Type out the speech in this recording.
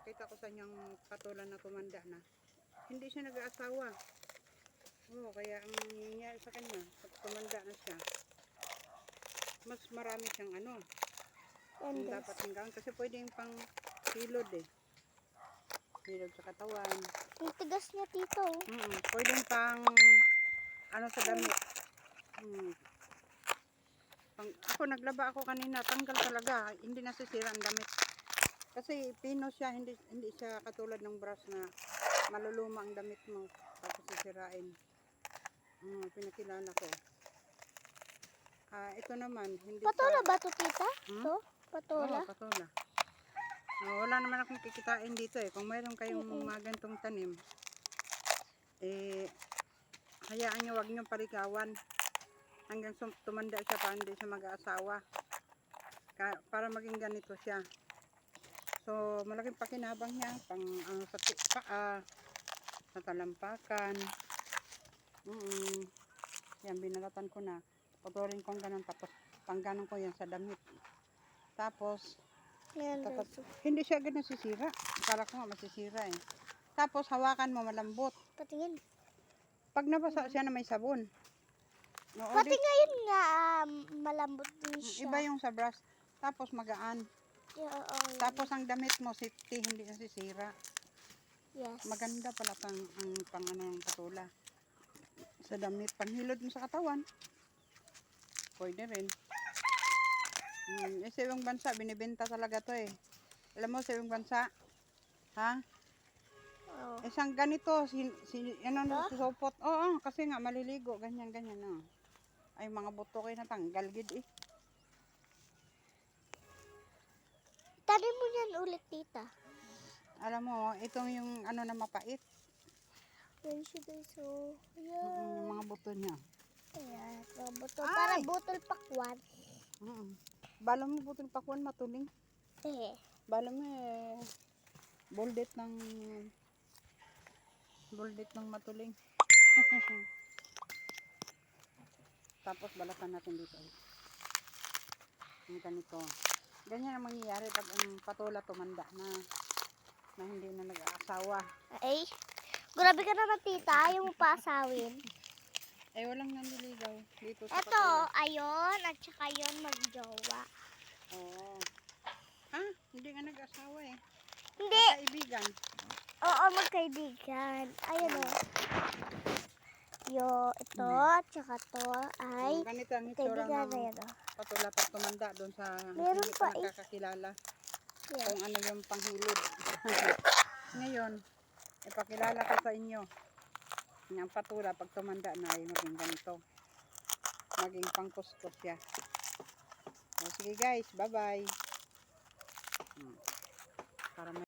Pakita ko sa inyo ang patulan na tumanda na. Hindi siya nag-aasawa. Oo, kaya ang nangyayari sa kanya, pag tumanda na siya, mas marami siyang ano, yung dapat hanggang, kasi pwede yung pang hilod eh. Hilod sa katawan. Yung tigas niya, tito. Pwede yung pang, ano sa damit. Ako, naglaba ako kanina, tanggal talaga, hindi nasisira ang damit. Kasi pino siya, hindi siya katulad ng brush na maluluma ang damit mo, tapos sisirain. Pinakilala ko. Ito naman, hindi Patola sa... ba to, tita? To? Patola? Oo, patola. Wala naman akong kikitain dito eh. Kung mayroon kayong mga gantong tanim, hayaan nyo, wag nyo paligawan. Hanggang tumanda siya pa, hindi siya mag-aasawa. Para maging ganito siya. So, malaking pakinabang niya. Pang sa paa, sa talampakan. Yan, binalatan ko na. Patuloyin kong ganun. Tapos, pangganon ko yan sa damit. Tapos, hindi siya agad nasisira. Akala ko nga masisira eh. Tapos, hawakan mo malambot. Patingin. Pag nabasa siya na may sabon. Pati ngayon nga, malambot din siya. Iba yung sa brush. Tapos, magaan. Tapos, ang damit mo, safety, hindi nasisira. Yes. Maganda pala ang pang ano ng patula. Sa damit, panghilod mo sa katawan. Pwede rin. Sa ibang bansa, binibenta talaga to eh. Alam mo, sa ibang bansa, ha? Isang ganito, susupot. Oo, kasi nga, maliligo, ganyan. Ay, mga buto kayo natanggal, gid eh. Tanim mo yan ulit, tita. Alam mo, itong yung ano na mapait. Yan siya guys, so, ayan. Yung mga buto niya. Ayan, mga buto. Para butol pakwan. Bala mo butol pakwan matuling. Bala mo buldet ng matuling. Tapos balatan natin dito. Yung ganito. Ganyan ang mangyayari pag ang patula tumanda na hindi na nag-aasawa. Ay, grabe ka naman, tita. Ayaw mo pa asawin. Walang nanliligaw dito sa Ito, patula. ayon, at saka yun magjowa. Oo. Hindi nga nag-asawa eh. Hindi. Kaibigan. Oo, magkaibigan. Ayan o. Ito, at saka to ay ganito ang itsura kaibigan ng na yan o. patula pag tumanda doon sa Meron hindi pa pa nakakakilala. Yes. Kung ano yung panghilod. Ngayon, ipakilala ko sa inyo. Yung patula pag tumanda na ay maging ganito. Maging pangkuskus siya. Sige guys, bye bye. Para